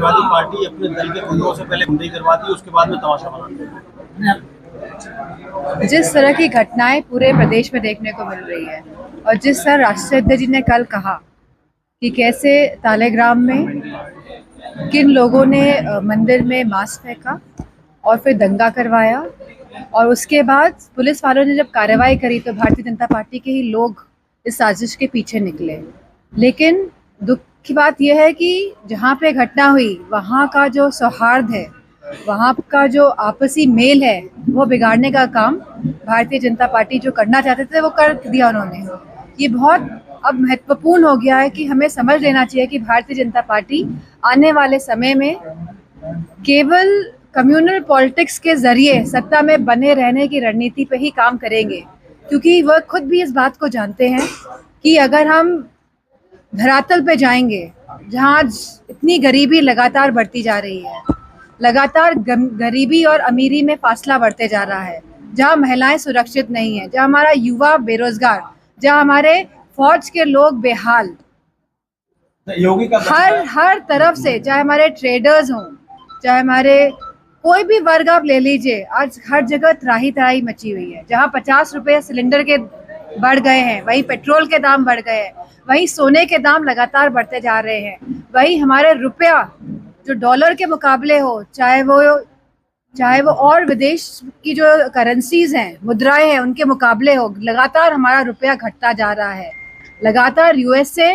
Samajwadi party अपने दल के गुंडों से पहले गुंडई करवाती है, उसके बाद में तमाशा बनाती है। जिस तरह की घटनाएं पूरे प्रदेश में देखने को मिल रही है और जिस तरह राष्ट्रीय अध्यक्ष जी ने कल कहा कि कैसे तालेग्राम में किन लोगों ने मंदिर में मांस फेंका और फिर दंगा करवाया और उसके बाद पुलिस वालों ने जब कार्रवाई करी तो भारतीय जनता पार्टी के ही लोग इस साजिश के पीछे निकले। लेकिन दुख की बात यह है कि जहाँ पे घटना हुई वहाँ का जो सौहार्द है, वहाँ का जो आपसी मेल है, वो बिगाड़ने का काम भारतीय जनता पार्टी जो करना चाहते थे वो कर दिया उन्होंने। ये बहुत अब महत्वपूर्ण हो गया है कि हमें समझ लेना चाहिए कि भारतीय जनता पार्टी आने वाले समय में केवल कम्युनल पॉलिटिक्स के जरिए सत्ता में बने रहने की रणनीति पे ही काम करेंगे, क्योंकि वह खुद भी इस बात को जानते हैं कि अगर हम धरातल पे जाएंगे जहाँ इतनी गरीबी लगातार बढ़ती जा रही है, लगातार गरीबी और अमीरी में फासला बढ़ते जा रहा है, जहाँ महिलाएं सुरक्षित नहीं है, जहाँ हमारा युवा बेरोजगार, जहाँ हमारे फौज के लोग बेहाल, योगी का हर तरफ से, चाहे हमारे ट्रेडर्स हों, चाहे हमारे कोई भी वर्ग आप ले लीजिए, आज हर जगह त्राही त्राही मची हुई है। जहाँ 50 रुपए सिलेंडर के बढ़ गए हैं, वहीं पेट्रोल के दाम बढ़ गए हैं, वहीं सोने के दाम लगातार बढ़ते जा रहे हैं, वहीं हमारे रुपया जो डॉलर के मुकाबले हो, चाहे वो और विदेश की जो करेंसीज हैं, मुद्राएं हैं, उनके मुकाबले हो, लगातार हमारा रुपया घटता जा रहा है, लगातार यूएस से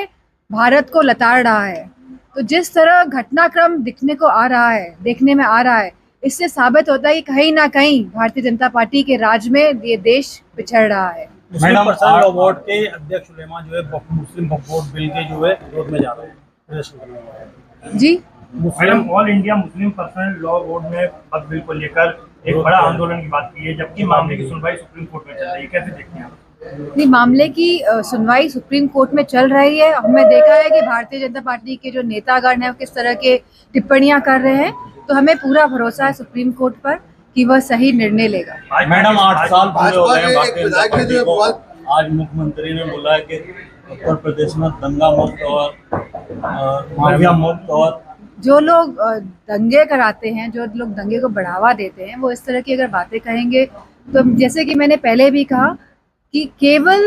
भारत को लताड़ रहा है। तो जिस तरह घटनाक्रम दिखने को आ रहा है, देखने में आ रहा है, इससे साबित होता है कि कहीं ना कहीं भारतीय जनता पार्टी के राज में ये देश पिछड़ रहा है। मैडम, पर्सनल बोर्ड के अध्यक्ष सुलेमान जो है मुस्लिम वक्फ बिल के जो है विरोध में जा रहे हैं। जी madam, all India Muslim personal law board में वक्फ बिल को लेकर एक बड़ा आंदोलन की बात की है, जबकि मामले की सुनवाई सुप्रीम कोर्ट में चल रही है, कैसे देखते हैं आप? नहीं, मामले की सुनवाई सुप्रीम कोर्ट में चल रही है। हमने देखा है कि भारतीय जनता पार्टी के जो नेतागण हैं वो किस तरह के टिप्पणियां कर रहे हैं, तो हमें पूरा भरोसा है सुप्रीम कोर्ट पर कि वह सही निर्णय लेगा। मैडम, 8 साल पूरे हो गए भारतीय जनता पार्टी को। आज मुख्यमंत्री ने बोला है कि उत्तर प्रदेश में दंगा मुक्त और माफिया मुक्त, और जो लोग दंगे कराते हैं, जो लोग दंगे को बढ़ावा देते हैं, वो इस तरह की अगर बातें कहेंगे तो जैसे कि मैंने पहले भी कहा कि केवल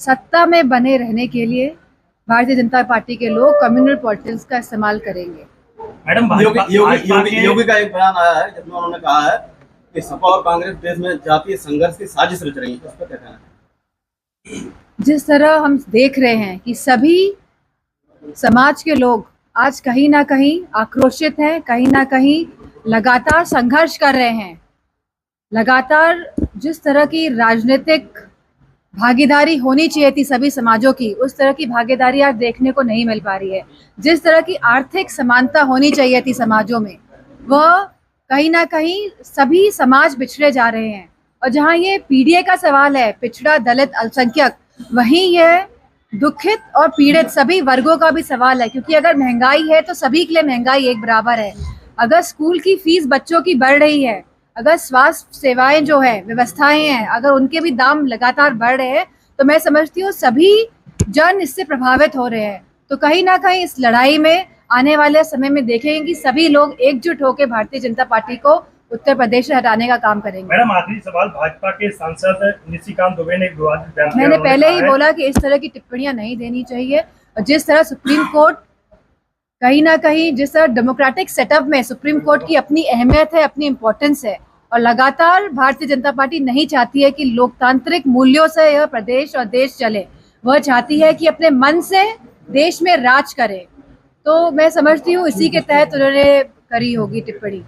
सत्ता में बने रहने के लिए भारतीय जनता पार्टी के लोग कम्युनल पॉलिटिक्स का इस्तेमाल करेंगे। मैडम, योगी का एक बयान आया है जिसमें उन्होंने कहा है कि सपा और कांग्रेस देश में जातीय संघर्ष की साजिश रच रही है, इस पर क्या कहना है? जिस तरह हम देख रहे हैं कि सभी समाज के लोग आज कहीं ना कहीं आक्रोशित हैं, कहीं ना कहीं लगातार संघर्ष कर रहे हैं, लगातार जिस तरह की राजनीतिक भागीदारी होनी चाहिए थी सभी समाजों की, उस तरह की भागीदारी आज देखने को नहीं मिल पा रही है। जिस तरह की आर्थिक समानता होनी चाहिए थी समाजों में, वह कहीं ना कहीं सभी समाज बिछड़े जा रहे हैं। और जहाँ ये पीडीए का सवाल है, पिछड़ा, दलित, अल्पसंख्यक, वहीं यह दुखित और पीड़ित सभी वर्गों का भी सवाल है, क्योंकि अगर महंगाई है तो सभी के लिए महंगाई एक बराबर है। अगर स्कूल की फीस बच्चों की बढ़ रही है, अगर स्वास्थ्य सेवाएं जो है, व्यवस्थाएं हैं, अगर उनके भी दाम लगातार बढ़ रहे हैं, तो मैं समझती हूँ सभी जन इससे प्रभावित हो रहे हैं। तो कहीं ना कहीं इस लड़ाई में आने वाले समय में देखेंगे कि सभी लोग एकजुट होकर भारतीय जनता पार्टी को उत्तर प्रदेश से हटाने का काम करेंगे। मैडम, आखिरी सवाल, भाजपा के सांसद निशिकांत दुबे ने एक विवादित बयान दिया। मैंने पहले ही बोला कि इस तरह की टिप्पणियां नहीं देनी चाहिए, और जिस तरह सुप्रीम कोर्ट कहीं ना कहीं, जिस तरह डेमोक्रेटिक सेटअप में सुप्रीम कोर्ट की अपनी अहमियत है, अपनी इम्पोर्टेंस है, और लगातार भारतीय जनता पार्टी नहीं चाहती है कि लोकतांत्रिक मूल्यों से यह प्रदेश और देश चले, वह चाहती है कि अपने मन से देश में राज करे। तो मैं समझती हूँ इसी के तहत उन्होंने करी होगी टिप्पणी।